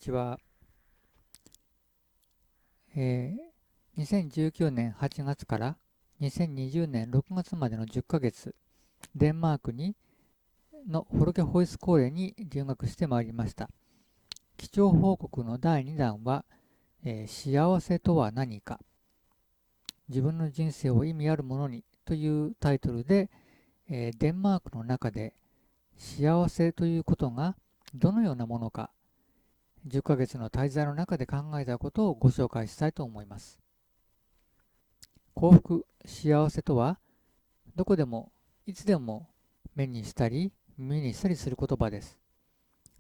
ちは。2019年8月から2020年6月までの10ヶ月、デンマークのフォルケホイス公園に留学してまいりました。基調報告の第2弾は、幸せとは何か、自分の人生を意味あるものにというタイトルで、デンマークの中で幸せということがどのようなものか、10ヶ月の滞在の中で考えたことをご紹介したいと思います。幸福、幸せとは、どこでも、いつでも目にしたり耳にしたりする言葉です。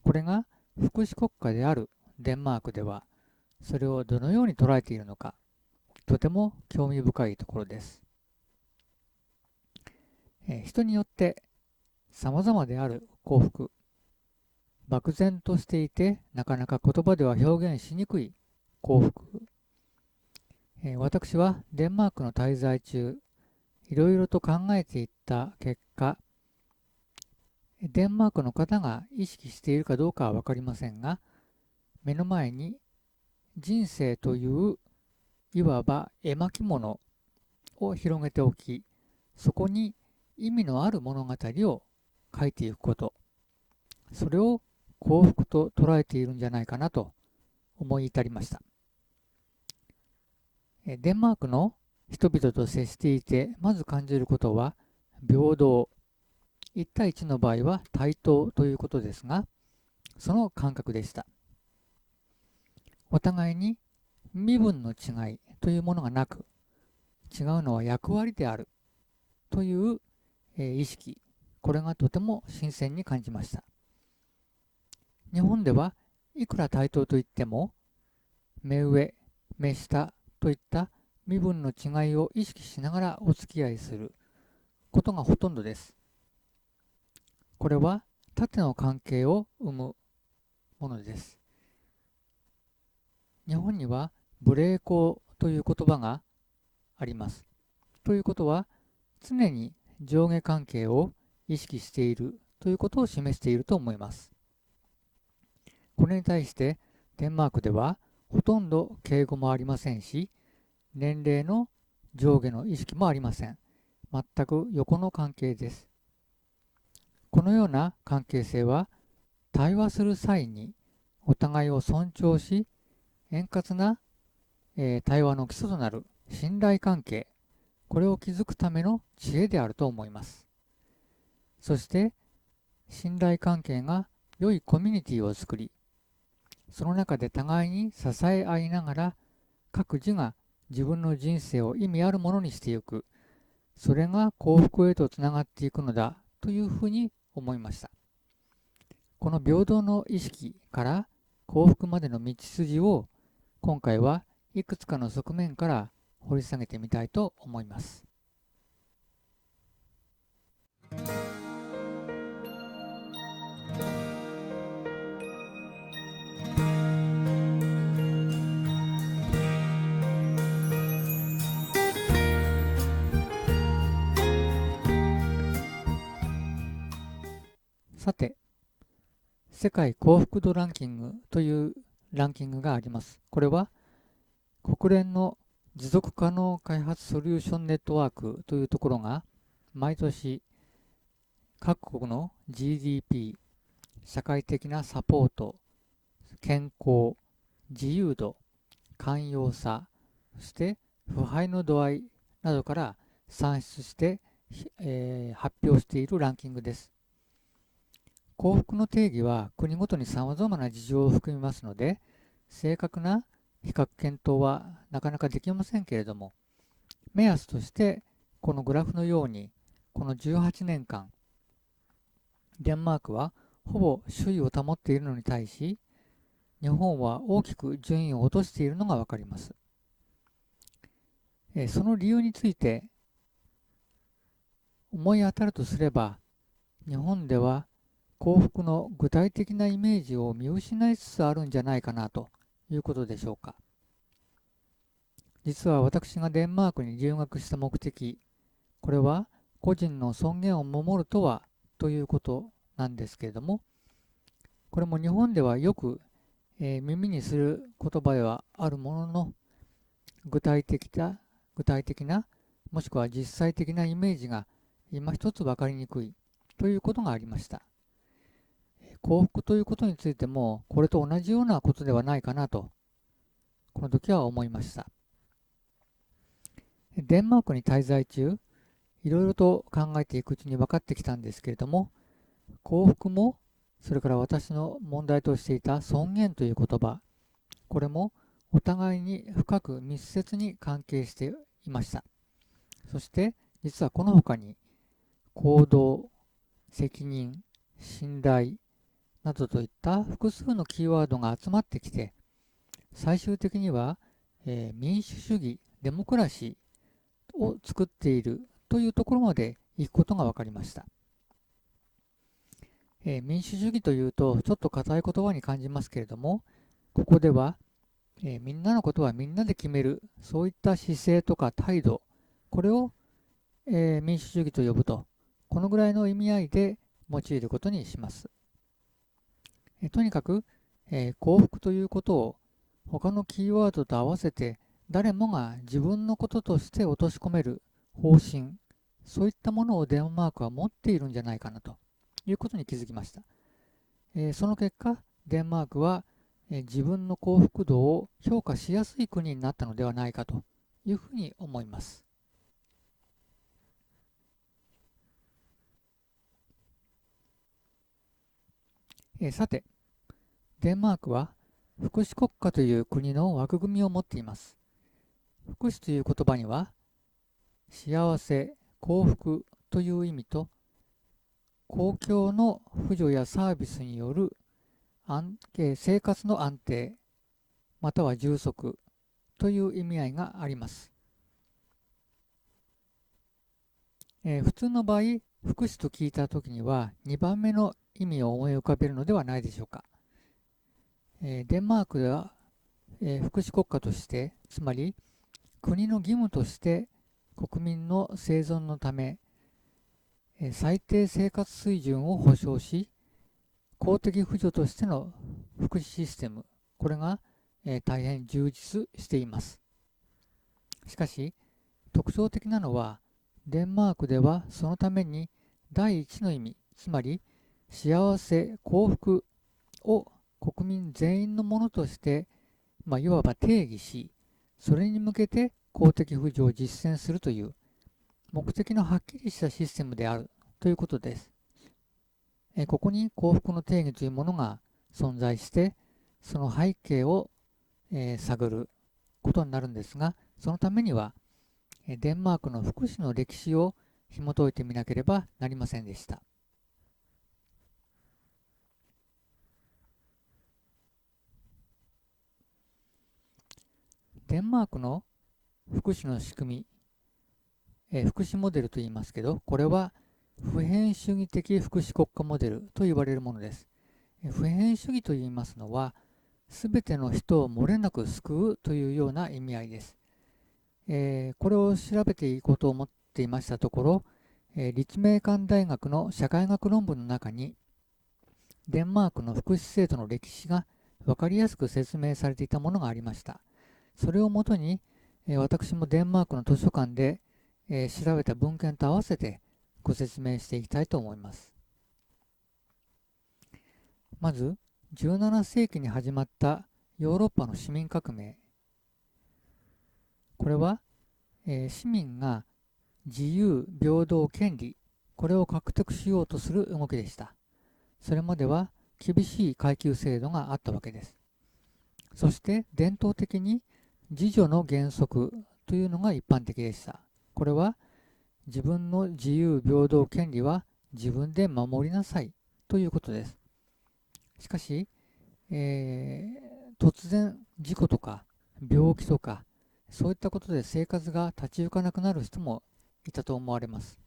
これが福祉国家であるデンマークでは、それをどのように捉えているのか、とても興味深いところです。人によって様々である幸福、漠然としていてなかなか言葉では表現しにくい幸福。私はデンマークの滞在中、いろいろと考えていった結果、デンマークの方が意識しているかどうかは分かりませんが、目の前に人生といういわば絵巻物を広げておき、そこに意味のある物語を書いていくこと、それを幸福と捉えているんじゃないかなと思い至りました。デンマークの人々と接していてまず感じることは平等、1対1の場合は対等ということですが、その感覚でした。お互いに身分の違いというものがなく、違うのは役割であるという意識、これがとても新鮮に感じました。日本ではいくら対等といっても、目上、目下といった身分の違いを意識しながらお付き合いすることがほとんどです。これは縦の関係を生むものです。日本には無礼講という言葉があります。ということは、常に上下関係を意識しているということを示していると思います。これに対してデンマークではほとんど敬語もありませんし、年齢の上下の意識もありません。全く横の関係です。このような関係性は対話する際にお互いを尊重し、円滑な、対話の基礎となる信頼関係、これを築くための知恵であると思います。そして信頼関係が良いコミュニティを作り、その中で互いに支え合いながら各自が自分の人生を意味あるものにしていく、それが幸福へとつながっていくのだというふうに思いました。この平等の意識から幸福までの道筋を今回はいくつかの側面から掘り下げてみたいと思います。さて、世界幸福度ランキングというランキングがあります。これは国連の持続可能開発ソリューションネットワークというところが毎年各国の GDP、社会的なサポート、健康、自由度、寛容さ、そして腐敗の度合いなどから算出して、発表しているランキングです。幸福の定義は国ごとに様々な事情を含みますので、正確な比較検討はなかなかできませんけれども、目安としてこのグラフのように、この18年間、デンマークはほぼ首位を保っているのに対し、日本は大きく順位を落としているのがわかります。その理由について思い当たるとすれば、日本では幸福の具体的なイメージを見失いつつあるんじゃないかなということでしょうか。実は私がデンマークに留学した目的、これは個人の尊厳を守るとはということなんですけれども、これも日本ではよく、耳にする言葉ではあるものの、具体的な、もしくは実際的なイメージが今一つ分かりにくいということがありました。幸福ということについても、これと同じようなことではないかなと、この時は思いました。デンマークに滞在中、いろいろと考えていくうちに分かってきたんですけれども、幸福も、それから私の問題としていた尊厳という言葉、これもお互いに深く密接に関係していました。そして実はこの他に行動、責任、信頼などといった複数のキーワードが集まってきて、最終的には、民主主義、デモクラシーを作っているというところまで行くことが分かりました。民主主義というとちょっと硬い言葉に感じますけれども、ここでは、みんなのことはみんなで決める、そういった姿勢とか態度、これを、民主主義と呼ぶと、このぐらいの意味合いで用いることにします。とにかく、幸福ということを他のキーワードと合わせて誰もが自分のこととして落とし込める方針、そういったものをデンマークは持っているんじゃないかなということに気づきました。その結果、デンマークは、自分の幸福度を評価しやすい国になったのではないかというふうに思います。さて、デンマークは福祉国家という国の枠組みを持っています。福祉という言葉には、幸せ、幸福という意味と、公共の扶助やサービスによる生活の安定、または充足という意味合いがあります。普通の場合、福祉と聞いたときには2番目の意味を思い浮かべるのではないでしょうか。デンマークでは、福祉国家として、つまり国の義務として国民の生存のため、最低生活水準を保障し、公的扶助としての福祉システム、これが、大変充実しています。しかし、特徴的なのは、デンマークではそのために第一の意味、つまり幸せ、幸福を国民全員のものとして、いわば定義し、それに向けて公的扶助を実践するという目的のはっきりしたシステムであるということです。ここに幸福の定義というものが存在して、その背景を、探ることになるんですが、そのためにはデンマークの福祉の歴史を紐解いてみなければなりませんでした。デンマークの福祉の仕組み、福祉モデルと言いますけど、これは普遍主義的福祉国家モデルと言われるものです。普遍主義と言いますのは、すべての人を漏れなく救うというような意味合いです。これを調べていこうと思っていましたところ、立命館大学の社会学論文の中に、デンマークの福祉制度の歴史が分かりやすく説明されていたものがありました。それをもとに、私もデンマークの図書館で、調べた文献と合わせてご説明していきたいと思います。まず、17世紀に始まったヨーロッパの市民革命。これは、市民が自由、平等、権利、これを獲得しようとする動きでした。それまでは厳しい階級制度があったわけです。そして伝統的に自助の原則というのが一般的でした。これは自分の自由、平等、権利は自分で守りなさいということです。しかし、突然事故とか病気とかそういったことで生活が立ち行かなくなる人もいたと思われます。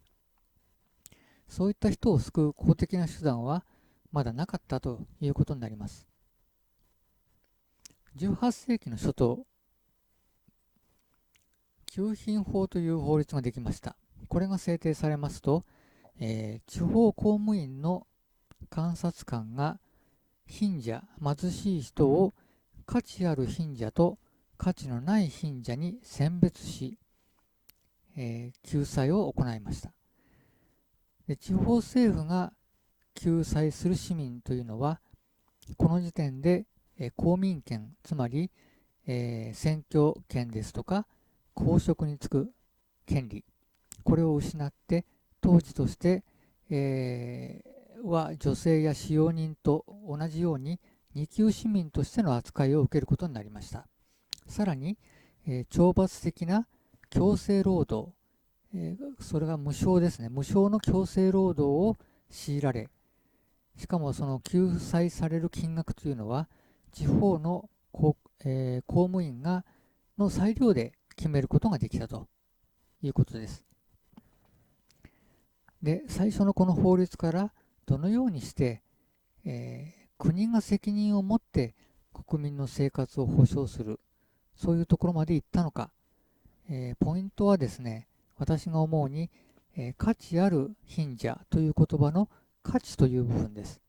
そういった人を救う公的な手段はまだなかったということになります。18世紀の初頭、給品法という法律ができました。これが制定されますと、地方公務員の監察官が、貧者、貧しい人を価値ある貧者と価値のない貧者に選別し、救済を行いました。で、地方政府が救済する市民というのは、この時点で、公民権、つまり、選挙権ですとか公職に就く権利、これを失って、当時として、は女性や使用人と同じように二級市民としての扱いを受けることになりました。さらに、懲罰的な強制労働、それが無償ですね、無償の強制労働を強いられ、しかもその救済される金額というのは地方の公務員の裁量で決めることができたということです。で、最初のこの法律からどのようにして、国が責任を持って国民の生活を保障する、そういうところまでいったのか、ポイントはですね、私が思うに、価値ある貧者という言葉の価値という部分です。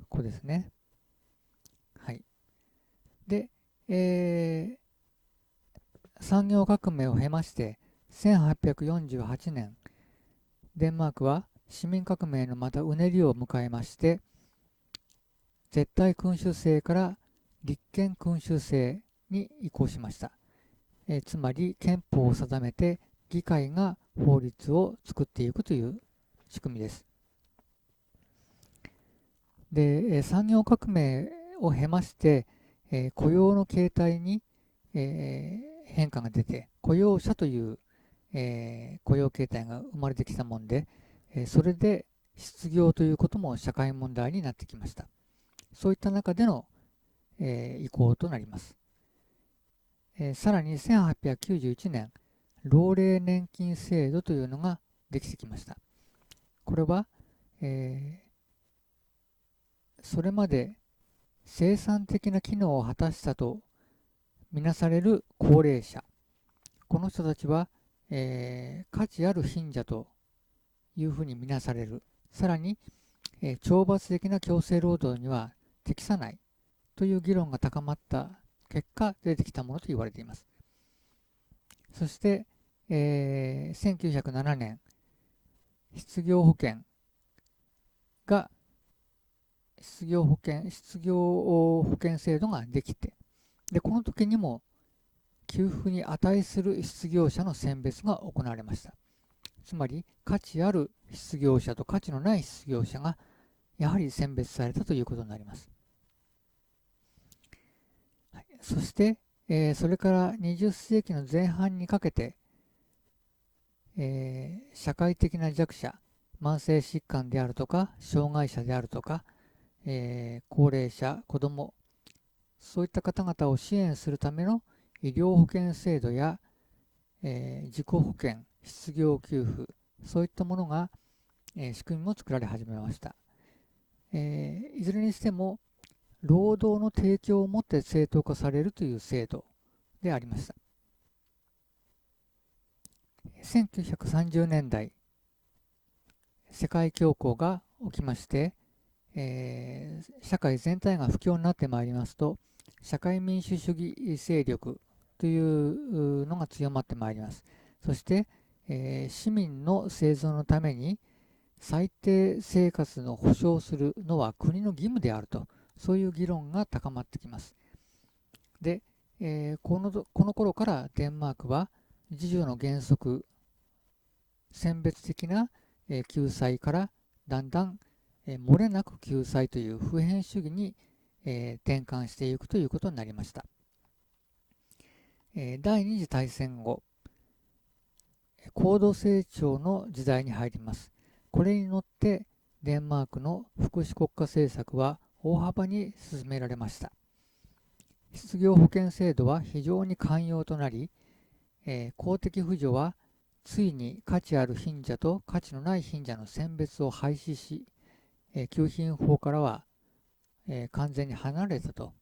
ここですね。はい。で、産業革命を経まして1848年、デンマークは市民革命のまたうねりを迎えまして、絶対君主制から立憲君主制に移行しました。つまり憲法を定めて議会が法律を作っていくという仕組みです。で、産業革命を経まして、雇用の形態に、変化が出て、雇用者という、雇用形態が生まれてきたもんで、それで失業ということも社会問題になってきました。そういった中での、移行となります。さらに1891年、老齢年金制度というのができてきました。これは、それまで生産的な機能を果たしたとみなされる高齢者、この人たちは、価値ある貧者というふうにみなされる。さらに、懲罰的な強制労働には適さないという議論が高まった結果出てきたものと言われています。そして、1907年、失業保険制度ができて、でこの時にも給付に値する失業者の選別が行われました。つまり価値ある失業者と価値のない失業者がやはり選別されたということになります。はい、そして、それから20世紀の前半にかけて、社会的な弱者、慢性疾患であるとか障害者であるとか、高齢者、子ども、そういった方々を支援するための医療保険制度や、自己保険、失業給付、そういったものが、仕組みも作られ始めました。いずれにしても労働の提供をもって正当化されるという制度でありました。1930年代、世界恐慌が起きまして、社会全体が不況になってまいりますと、社会民主主義勢力というのが強まってまいります。そして、市民の生存のために最低生活の保障するのは国の義務であると、そういう議論が高まってきます。で、この頃からデンマークは自助の原則、選別的な、救済からだんだん、漏れなく救済という普遍主義に、転換していくということになりました。第二次大戦後、高度成長の時代に入ります。これに乗ってデンマークの福祉国家政策は大幅に進められました。失業保険制度は非常に寛容となり、公的扶助はついに価値ある貧者と価値のない貧者の選別を廃止し、給品法からは、完全に離れたと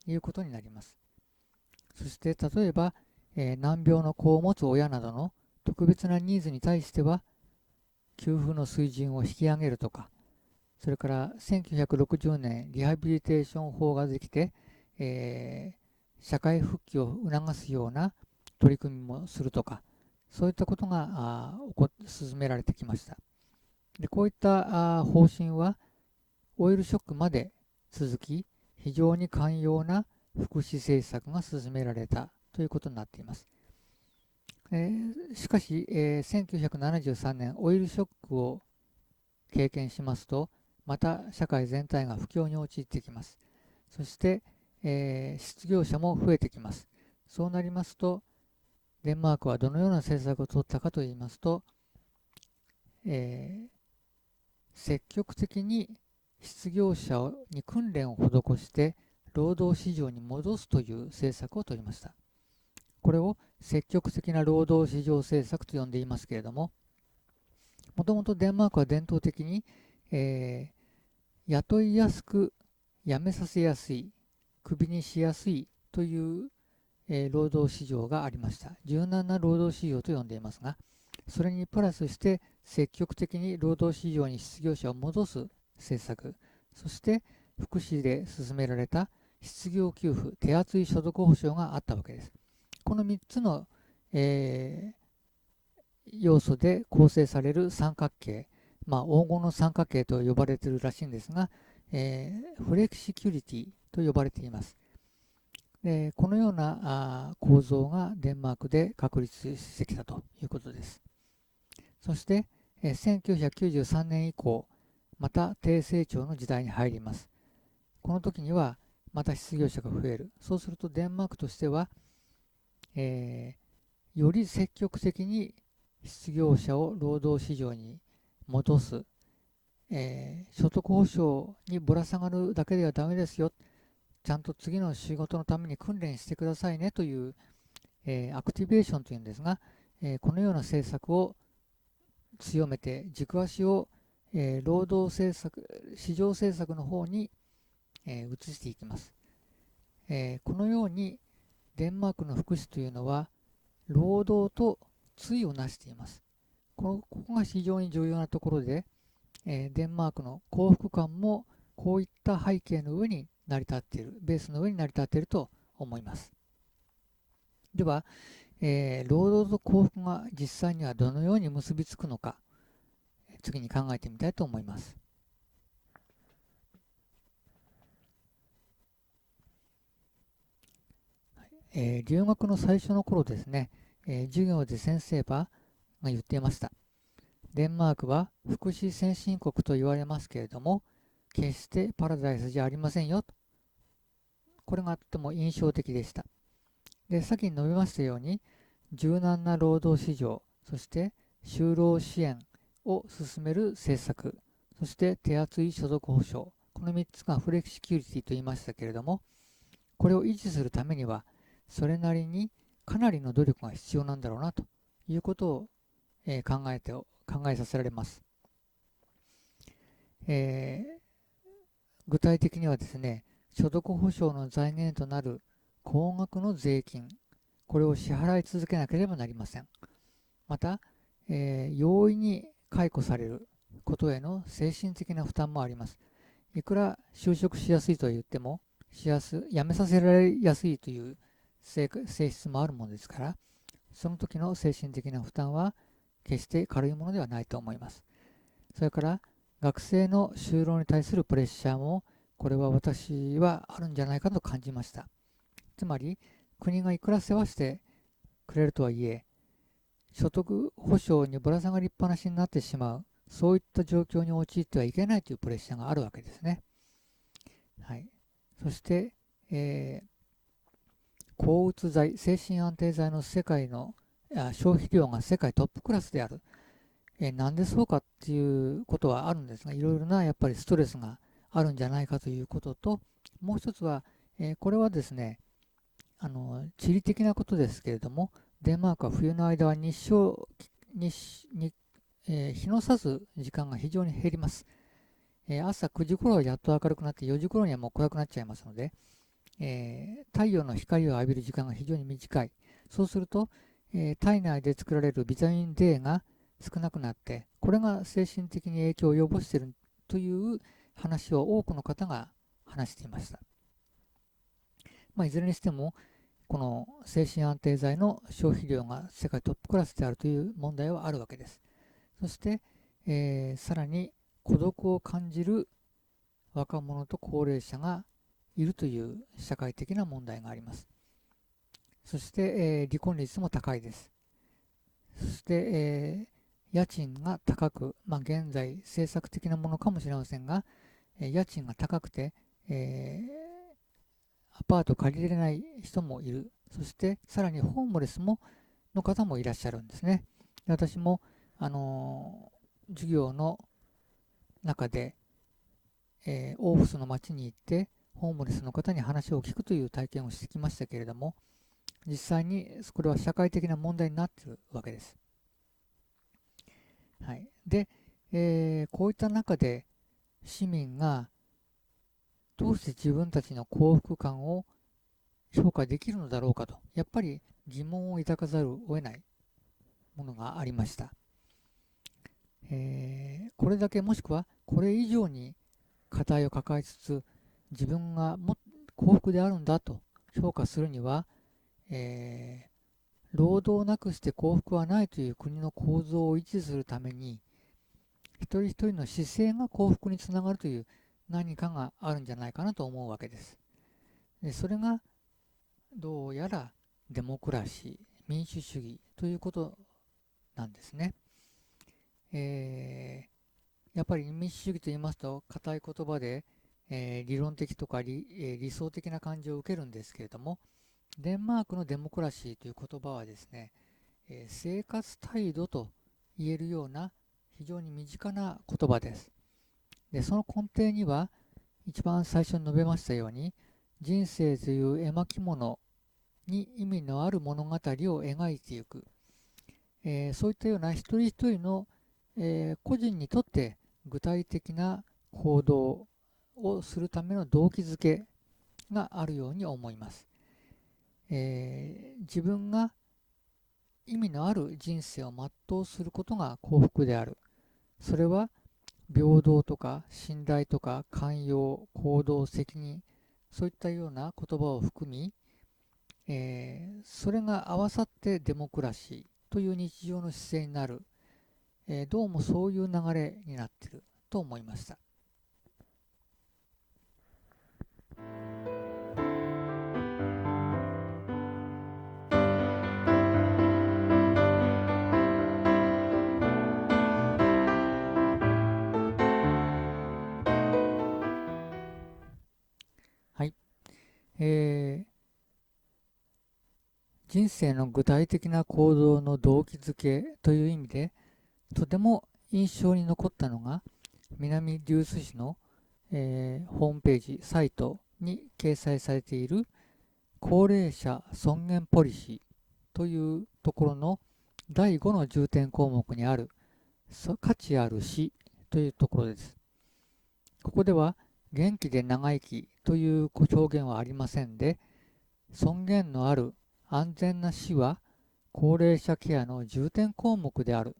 いうことになります。そして例えば、難病の子を持つ親などの特別なニーズに対しては給付の水準を引き上げるとか、それから1960年リハビリテーション法ができて、社会復帰を促すような取り組みもするとか、そういったことが進められてきました。でこういった方針はオイルショックまで続き、非常に寛容な福祉政策が進められたということになっています。しかし、1973年オイルショックを経験しますと、また社会全体が不況に陥ってきます。そして、失業者も増えてきます。そうなりますと、デンマークはどのような政策を取ったかといいますと、積極的に失業者に訓練を施して労働市場に戻すという政策を取りました。これを積極的な労働市場政策と呼んでいますけれども、もともとデンマークは伝統的に、雇いやすく辞めさせやすい、クビにしやすいという、労働市場がありました。柔軟な労働市場と呼んでいますが、それにプラスして積極的に労働市場に失業者を戻す政策、そして福祉で進められた失業給付、手厚い所得保障があったわけです。この3つの、要素で構成される三角形、黄金の三角形と呼ばれているらしいんですが、フレキシキュリティと呼ばれています。でこのような構造がデンマークで確立してきたということです。そして、1993年以降、また低成長の時代に入ります。この時にはまた失業者が増える。そうするとデンマークとしては、より積極的に失業者を労働市場に戻す、所得保障にぶら下がるだけではダメですよ。ちゃんと次の仕事のために訓練してくださいねという、アクティベーションというんですが、このような政策を強めて軸足を、労働政策、市場政策の方に、移していきます。このようにデンマークの福祉というのは労働と対をなしています。ここが非常に重要なところで、デンマークの幸福感もこういった背景の上に成り立っている、ベースの上に成り立っていると思います。では、労働と幸福が実際にはどのように結びつくのか、次に考えてみたいと思います。留学の最初の頃ですね、授業で先生が言っていました。デンマークは福祉先進国と言われますけれども、決してパラダイスじゃありませんよ。これがとても印象的でした。で、先に述べましたように、柔軟な労働市場、そして就労支援を進める政策、そして手厚い所得保障、この3つがフレキシキュリティと言いましたけれども、これを維持するためには、それなりにかなりの努力が必要なんだろうなということを、考えさせられます。具体的にはですね、所得保障の財源となる高額の税金、これを支払い続けなければなりません。また、容易に解雇されることへの精神的な負担もあります。いくら就職しやすいと言っても、辞めさせられやすいという性質もあるものですから、その時の精神的な負担は決して軽いものではないと思います。それから学生の就労に対するプレッシャーも、これは私はあるんじゃないかと感じました。つまり、国がいくら世話してくれるとはいえ、所得保障にぶら下がりっぱなしになってしまう、そういった状況に陥ってはいけないというプレッシャーがあるわけですね。はい、そして、抗うつ剤、精神安定剤の世界の消費量が世界トップクラスである。なんでそうかっていうことはあるんですが、いろいろなやっぱりストレスがあるんじゃないかということと、もう一つは、これはですね、地理的なことですけれども、デンマークは冬の間は日の差す時間が非常に減ります。朝9時頃はやっと明るくなって4時頃にはもう暗くなっちゃいますので、太陽の光を浴びる時間が非常に短い。そうすると、体内で作られるビタミン D が少なくなって、これが精神的に影響を及ぼしているという、話を多くの方が話していました。いずれにしても、この精神安定剤の消費量が世界トップクラスであるという問題はあるわけです。そして、さらに孤独を感じる若者と高齢者がいるという社会的な問題があります。そして、離婚率も高いです。そして、家賃が高く、現在政策的なものかもしれませんが、家賃が高くて、アパート借りれない人もいる。そしてさらにホームレスの方もいらっしゃるんですね。私も、授業の中で、オーフスの町に行ってホームレスの方に話を聞くという体験をしてきましたけれども、実際にこれは社会的な問題になっているわけです。はい、で、こういった中で市民がどうして自分たちの幸福感を評価できるのだろうかと、やっぱり疑問を抱かざるを得ないものがありました。これだけもしくはこれ以上に課題を抱えつつ自分が幸福であるんだと評価するには、労働なくして幸福はないという国の構造を維持するために一人一人の姿勢が幸福につながるという何かがあるんじゃないかなと思うわけです。でそれがどうやらデモクラシー、民主主義ということなんですね。やっぱり民主主義と言いますと固い言葉で、理論的とか理想的な感じを受けるんですけれども、デンマークのデモクラシーという言葉はですね、生活態度と言えるような非常に身近な言葉です。でその根底には一番最初に述べましたように、人生という絵巻物に意味のある物語を描いていく、そういったような一人一人の、個人にとって具体的な行動をするための動機づけがあるように思います。自分が意味のある人生を全うすることが幸福である。それは平等とか信頼とか寛容、行動、責任、そういったような言葉を含み、それが合わさってデモクラシーという日常の姿勢になる、どうもそういう流れになっていると思いました。はい、人生の具体的な行動の動機づけという意味でとても印象に残ったのが、南デュース市の、ホームページサイトに掲載されている高齢者尊厳ポリシーというところの第5の重点項目にある価値ある死というところです。ここでは元気で長生きという表現はありませんで、尊厳のある安全な死は高齢者ケアの重点項目である。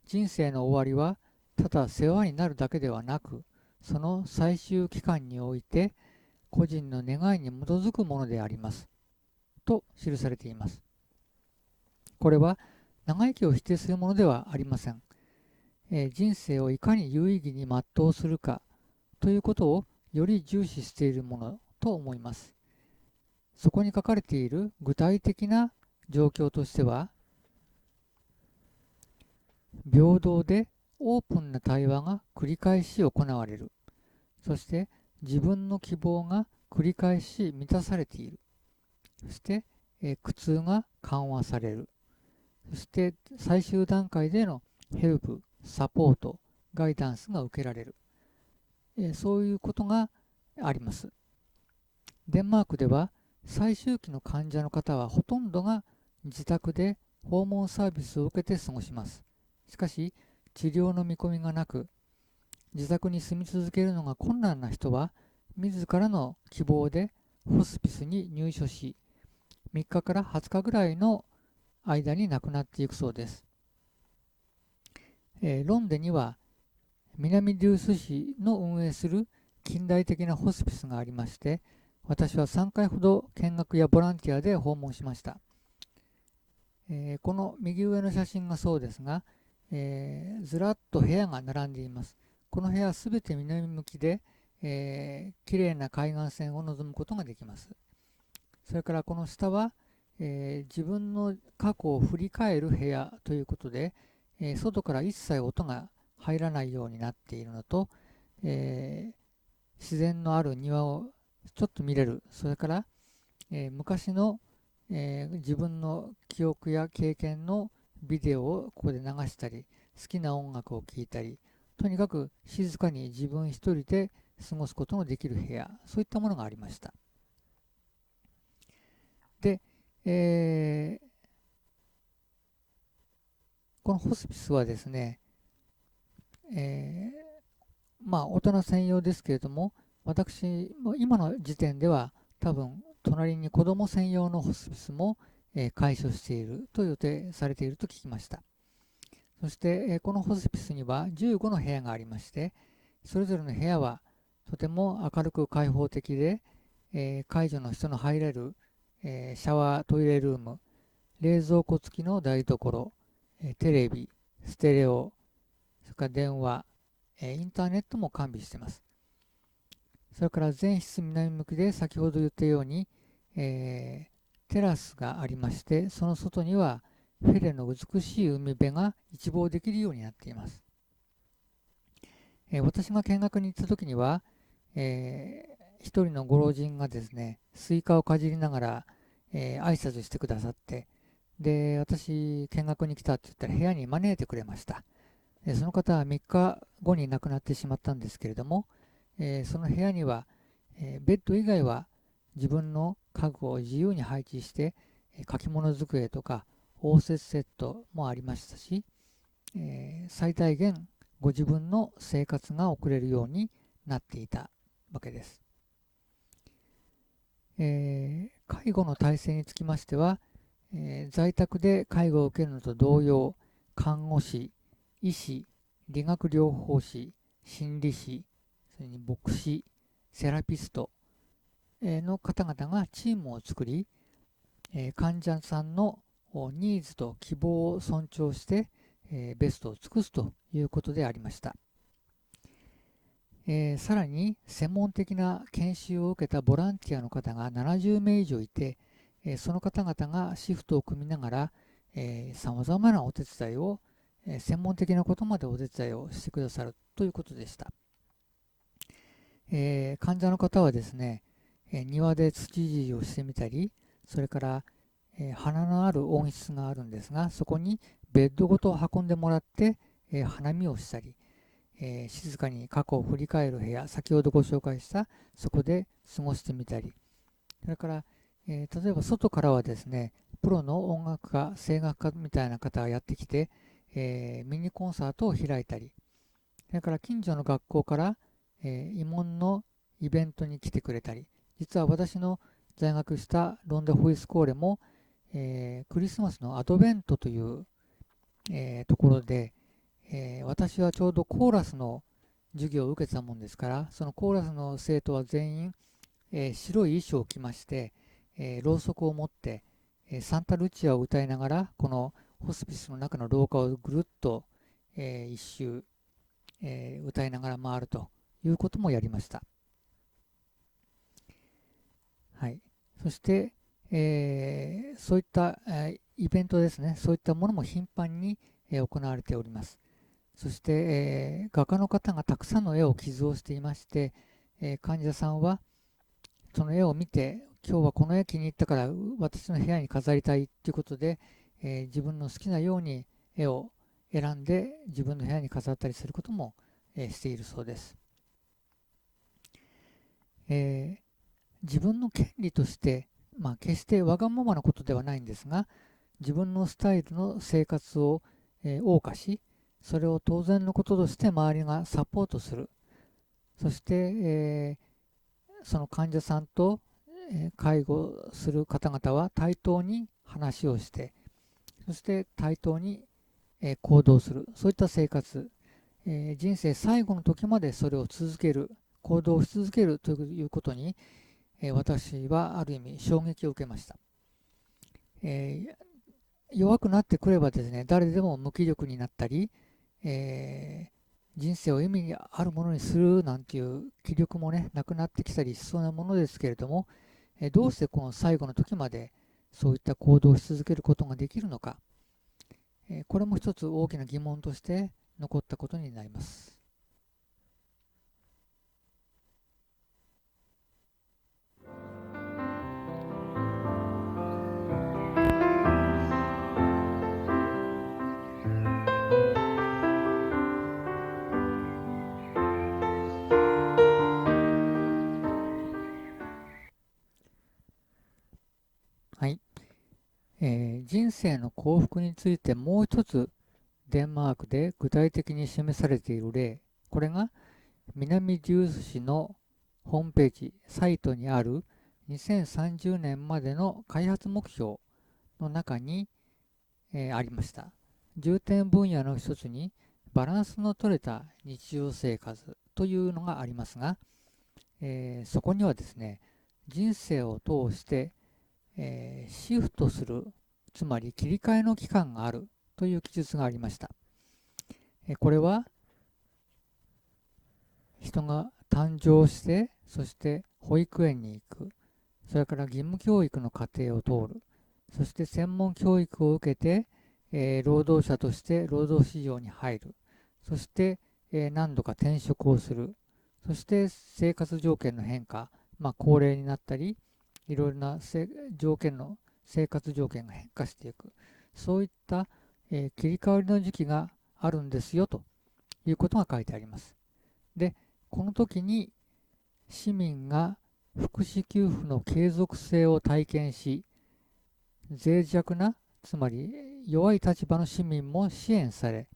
人生の終わりはただ世話になるだけではなく、その最終期間において個人の願いに基づくものでありますと記されています。これは長生きを否定するものではありません。人生をいかに有意義に全うするかということをより重視しているものと思います。そこに書かれている具体的な状況としては、平等でオープンな対話が繰り返し行われる。そして自分の希望が繰り返し満たされている。そして、苦痛が緩和される。そして最終段階でのヘルプ、サポート、ガイダンスが受けられる。そういうことがあります。デンマークでは最終期の患者の方はほとんどが自宅で訪問サービスを受けて過ごします。しかし治療の見込みがなく、自宅に住み続けるのが困難な人は自らの希望でホスピスに入所し、3日から20日ぐらいの間に亡くなっていくそうです。ロンデには、南デュース市の運営する近代的なホスピスがありまして、私は3回ほど見学やボランティアで訪問しました。この右上の写真がそうですが、ずらっと部屋が並んでいます。この部屋はすべて南向きで、きれいな海岸線を望むことができます。それからこの下は、自分の過去を振り返る部屋ということで、外から一切音が入らないようになっているのと、自然のある庭をちょっと見れる。それから、昔の、自分の記憶や経験のビデオをここで流したり、好きな音楽を聴いたり、とにかく静かに自分一人で過ごすことのできる部屋、そういったものがありました。で、このホスピスはですね、大人専用ですけれども、私も今の時点では多分隣に子ども専用のホスピスも、開所していると予定されていると聞きました。そして、このホスピスには15の部屋がありまして、それぞれの部屋はとても明るく開放的で、介助の人の入れる、シャワートイレルーム、冷蔵庫付きの台所、テレビ、ステレオ、それから電話、インターネットも完備しています。それから全室南向きで先ほど言ったように、テラスがありまして、その外にはフェレの美しい海辺が一望できるようになっています。私が見学に行った時には、一人のご老人がですね、スイカをかじりながら、挨拶してくださって、で、私、見学に来たって言ったら部屋に招いてくれました。その方は3日後に亡くなってしまったんですけれども、その部屋には、ベッド以外は自分の家具を自由に配置して、書き物机とか応接セットもありましたし、最大限ご自分の生活が送れるようになっていたわけです。介護の体制につきましては、在宅で介護を受けるのと同様、看護師、医師、理学療法士、心理師、それに牧師、セラピストの方々がチームを作り、患者さんのニーズと希望を尊重して、ベストを尽くすということでありました。さらに専門的な研修を受けたボランティアの方が70名以上いて、その方々がシフトを組みながらさまざまなお手伝いを、専門的なことまでお手伝いをしてくださるということでした。患者の方はですね、庭で土いじりをしてみたり、それから、花のある温室があるんですが、そこにベッドごと運んでもらって、花見をしたり、静かに過去を振り返る部屋、先ほどご紹介したそこで過ごしてみたり、それから、例えば外からはですね、プロの音楽家、声楽家みたいな方がやってきて、ミニコンサートを開いたり、それから近所の学校から、慰問のイベントに来てくれたり、実は私の在学したロンデホイスコーレも、クリスマスのアドベントという、ところで、私はちょうどコーラスの授業を受けてたもんですから、そのコーラスの生徒は全員、白い衣装を着まして、ろうそくを持って、サンタルチアを歌いながらこのホスピスの中の廊下をぐるっと、一周、歌いながら回るということもやりました。はい、そして、そういった、イベントですね、そういったものも頻繁に、行われております。そして、画家の方がたくさんの絵を寄贈していまして、患者さんはその絵を見て、今日はこの絵気に入ったから私の部屋に飾りたいということで、自分の好きなように絵を選んで自分の部屋に飾ったりすることも、しているそうです。自分の権利として、決してわがままなことではないんですが、自分のスタイルの生活を、謳歌し、それを当然のこととして周りがサポートする。そして、その患者さんと、介護する方々は対等に話をして、そして対等に、行動する。そういった生活、人生最後の時までそれを続ける、行動し続けるということに、私はある意味衝撃を受けました。弱くなってくればですね、誰でも無気力になったり、人生を意味あるものにするなんていう気力もね、なくなってきたりしそうなものですけれども、どうしてこの最後の時までそういった行動をし続けることができるのか、これも一つ大きな疑問として残ったことになります。はい、人生の幸福についてもう一つデンマークで具体的に示されている例、これが南デュース市のホームページ、サイトにある2030年までの開発目標の中に、ありました。重点分野の一つにバランスの取れた日常生活というのがありますが、そこにはですね、人生を通して、シフトする、つまり切り替えの期間があるという記述がありました。これは人が誕生して、そして保育園に行く、それから義務教育の過程を通る、そして専門教育を受けて、労働者として労働市場に入る、そして、何度か転職をする、そして生活条件の変化、高齢になったり、いろいろな生活条件が変化していく、そういった、切り替わりの時期があるんですよということが書いてあります。で、この時に市民が福祉給付の継続性を体験し、脆弱な、つまり弱い立場の市民も支援され、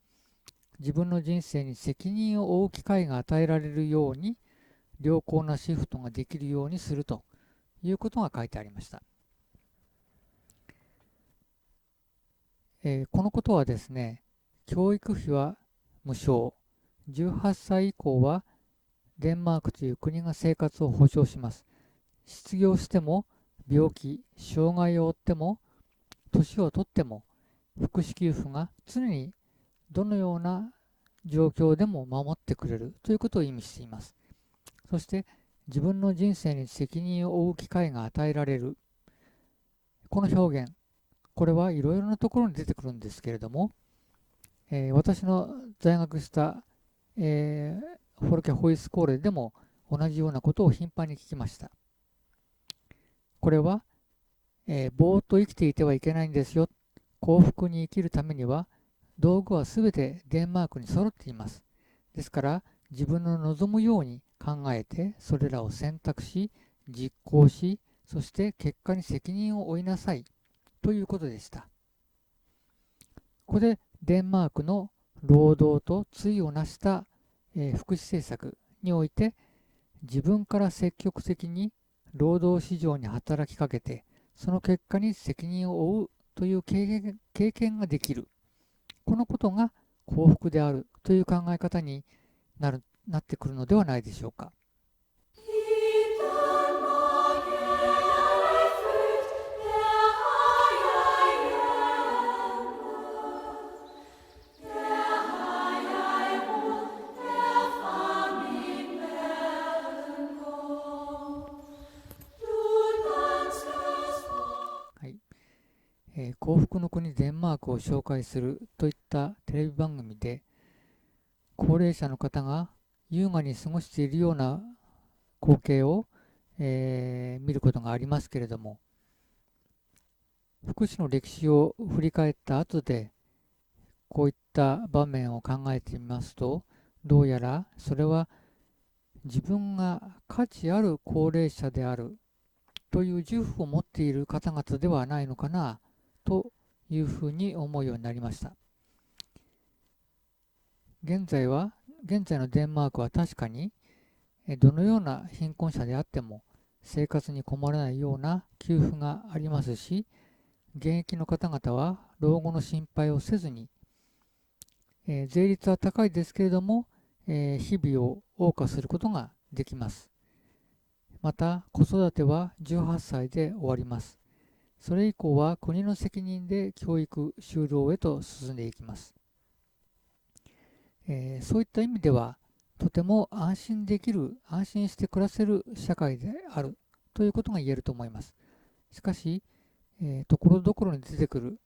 自分の人生に責任を負う機会が与えられるように、良好なシフトができるようにするということが書いてありました。このことはですね、教育費は無償、18歳以降はデンマークという国が生活を保障します。失業しても、病気、障害を負っても、年を取っても、福祉給付が常にどのような状況でも守ってくれるということを意味しています。そして、自分の人生に責任を負う機会が与えられる。この表現、これはいろいろなところに出てくるんですけれども、私の在学した、フォルケホイスコーレでも同じようなことを頻繁に聞きました。これは、ぼーっと生きていてはいけないんですよ。幸福に生きるためには、道具はすべてデンマークに揃っています。ですから、自分の望むように考えて、それらを選択し、実行し、そして結果に責任を負いなさいということでした。ここでデンマークの労働と対をなした、福祉政策において、自分から積極的に労働市場に働きかけて、その結果に責任を負うという経験ができる。このことが幸福であるという考え方になってくるのではないでしょうか。はい、幸福の国デンマークを紹介するといったテレビ番組で、高齢者の方が優雅に過ごしているような光景を、見ることがありますけれども、福祉の歴史を振り返った後でこういった場面を考えてみますと、どうやらそれは自分が価値ある高齢者であるという自負を持っている方々ではないのかなというふうに思うようになりました。現在のデンマークは確かにどのような貧困者であっても生活に困らないような給付がありますし、現役の方々は老後の心配をせずに、税率は高いですけれども、日々を謳歌することができます。また、子育ては18歳で終わります。それ以降は国の責任で教育就労へと進んでいきます。そういった意味では、とても安心できる、安心して暮らせる社会であるということが言えると思います。しかし、ところどころに出てくる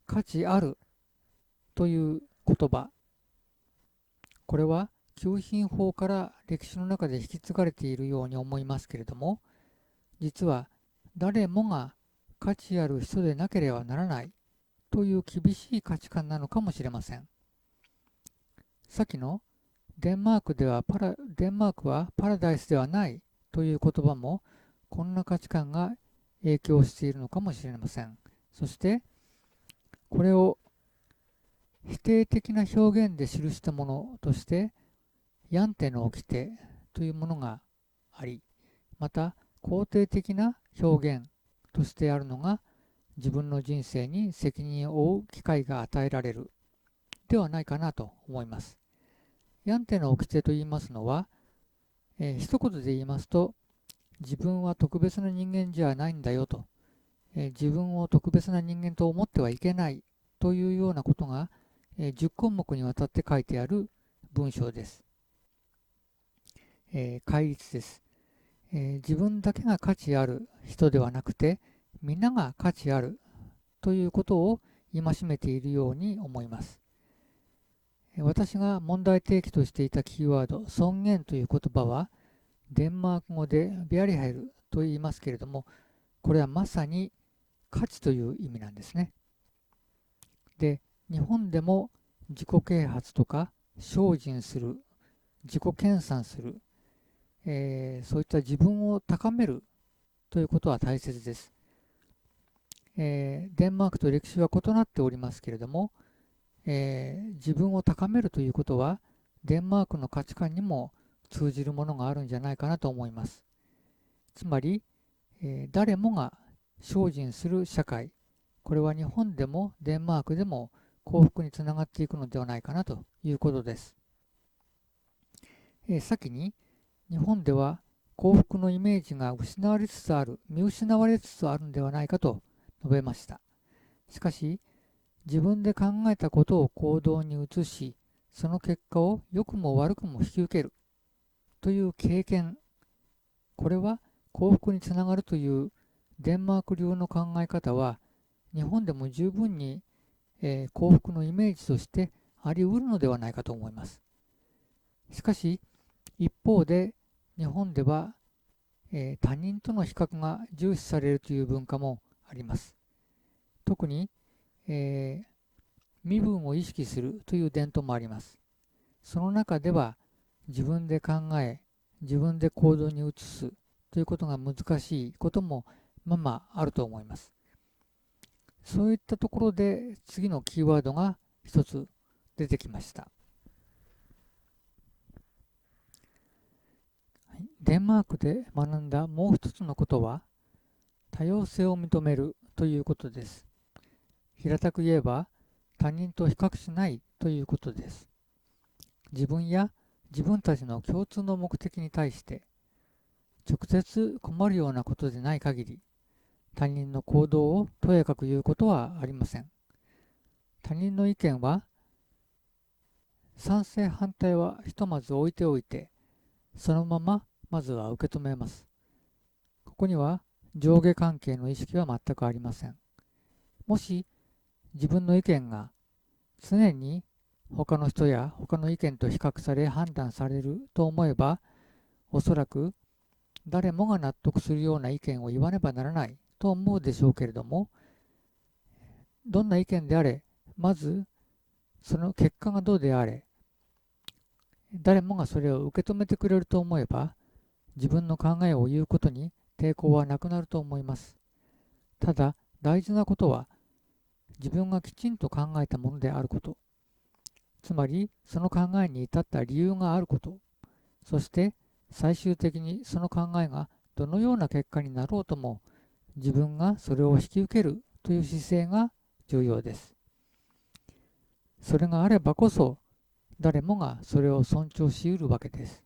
価値あるという言葉、これは給品法から歴史の中で引き継がれているように思いますけれども、実は誰もが価値ある人でなければならないという厳しい価値観なのかもしれません。さっきのデンマークはパラダイスではないという言葉もこんな価値観が影響しているのかもしれません。そしてこれを否定的な表現で記したものとしてヤンテの掟というものがあり、また肯定的な表現としてあるのが自分の人生に責任を負う機会が与えられるではないかなと思います。ヤンテの掟と言いますのは、一言で言いますと、自分は特別な人間じゃないんだよと、自分を特別な人間と思ってはいけないというようなことが、10項目にわたって書いてある文章です。戒律です。自分だけが価値ある人ではなくて、皆が価値あるということを戒めているように思います。私が問題提起としていたキーワード、尊厳という言葉は、デンマーク語でビアリヘルと言いますけれども、これはまさに価値という意味なんですね。で、日本でも自己啓発とか精進する、自己研鑽する、そういった自分を高めるということは大切です。デンマークと歴史は異なっておりますけれども、自分を高めるということはデンマークの価値観にも通じるものがあるんじゃないかなと思います。つまり、誰もが精進する社会、これは日本でもデンマークでも幸福につながっていくのではないかなということです。先に日本では幸福のイメージが見失われつつあるのではないかと述べました。しかし、自分で考えたことを行動に移し、その結果を良くも悪くも引き受けるという経験、これは幸福につながるというデンマーク流の考え方は、日本でも十分に、幸福のイメージとしてあり得るのではないかと思います。しかし、一方で日本では、他人との比較が重視されるという文化もあります。特に、身分を意識するという伝統もあります。その中では自分で考え、自分で行動に移すということが難しいこともままあると思います。そういったところで次のキーワードが一つ出てきました。デンマークで学んだもう一つのことは多様性を認めるということです。平たく言えば他人と比較しないということです。自分や自分たちの共通の目的に対して直接困るようなことでない限り他人の行動をとやかく言うことはありません。他人の意見は賛成反対はひとまず置いておいてそのまままずは受け止めます。ここには上下関係の意識は全くありません。もし自分の意見が常に他の人や他の意見と比較され判断されると思えば、おそらく誰もが納得するような意見を言わねばならないと思うでしょうけれども、どんな意見であれ、まずその結果がどうであれ、誰もがそれを受け止めてくれると思えば、自分の考えを言うことに抵抗はなくなると思います。ただ、大事なことは、自分がきちんと考えたものであること、つまりその考えに至った理由があること、そして最終的にその考えがどのような結果になろうとも自分がそれを引き受けるという姿勢が重要です。それがあればこそ誰もがそれを尊重し得るわけです。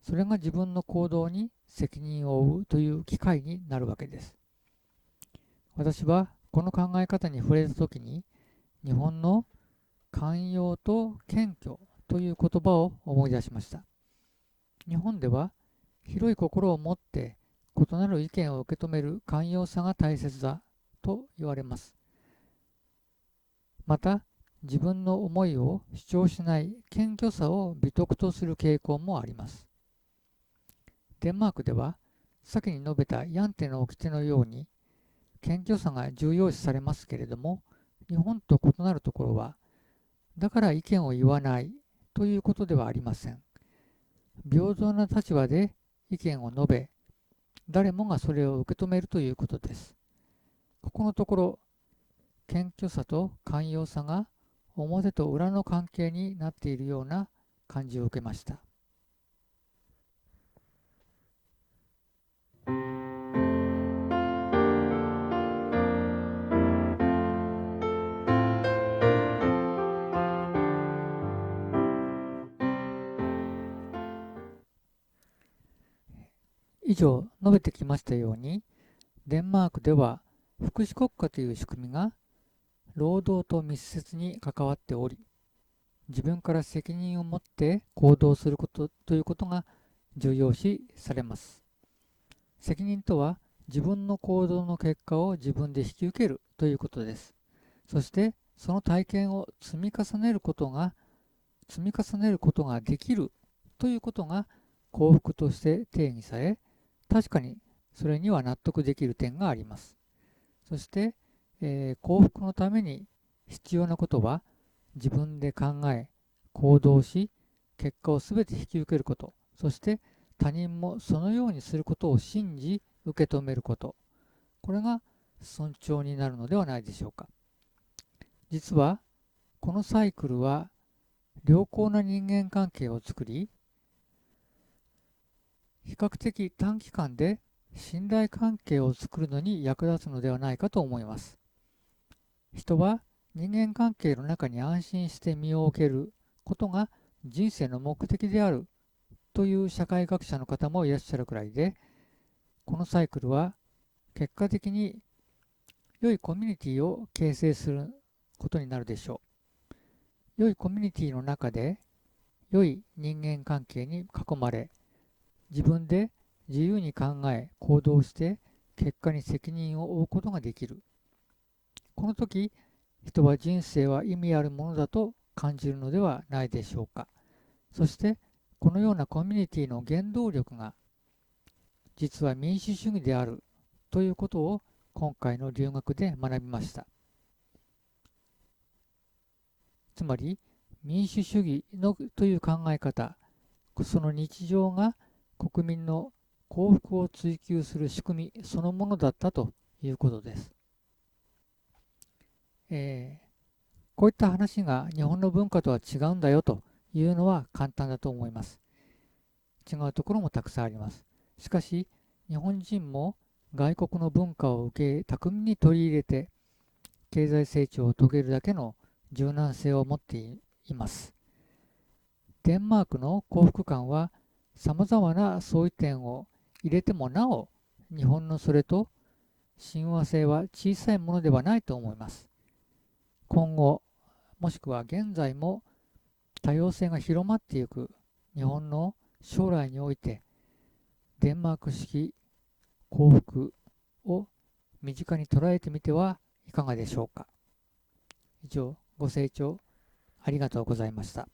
それが自分の行動に責任を負うという機会になるわけです。私はこの考え方に触れたときに、日本の寛容と謙虚という言葉を思い出しました。日本では広い心を持って異なる意見を受け止める寛容さが大切だと言われます。また、自分の思いを主張しない謙虚さを美徳とする傾向もあります。デンマークでは、先に述べたヤンテの掟のように、謙虚さが重要視されますけれども、日本と異なるところは、だから意見を言わないということではありません。平等な立場で意見を述べ、誰もがそれを受け止めるということです。ここのところ、謙虚さと寛容さが表と裏の関係になっているような感じを受けました。以上述べてきましたように、デンマークでは福祉国家という仕組みが労働と密接に関わっており、自分から責任を持って行動することということが重要視されます。責任とは自分の行動の結果を自分で引き受けるということです。そしてその体験を積み重ねることができるということが幸福として定義され、確かにそれには納得できる点があります。そして、幸福のために必要なことは自分で考え、行動し、結果をすべて引き受けること、そして他人もそのようにすることを信じ、受け止めること。これが尊重になるのではないでしょうか。実は、このサイクルは良好な人間関係を作り、比較的短期間で信頼関係を作るのに役立つのではないかと思います。人は人間関係の中に安心して身を置けることが人生の目的であるという社会学者の方もいらっしゃるくらいで、このサイクルは結果的に良いコミュニティを形成することになるでしょう。良いコミュニティの中で良い人間関係に囲まれ、自分で自由に考え行動して結果に責任を負うことができる。この時、人は人生は意味あるものだと感じるのではないでしょうか。そしてこのようなコミュニティの原動力が実は民主主義であるということを今回の留学で学びました。つまり民主主義という考え方、その日常が国民の幸福を追求する仕組みそのものだったということです。こういった話が日本の文化とは違うんだよというのは簡単だと思います。違うところもたくさんあります。しかし、日本人も外国の文化を受け巧みに取り入れて経済成長を遂げるだけの柔軟性を持っています。デンマークの幸福感はさまざまな相違点を入れてもなお、日本のそれと親和性は小さいものではないと思います。今後、もしくは現在も多様性が広まっていく日本の将来において、デンマーク式幸福を身近に捉えてみてはいかがでしょうか。以上、ご清聴ありがとうございました。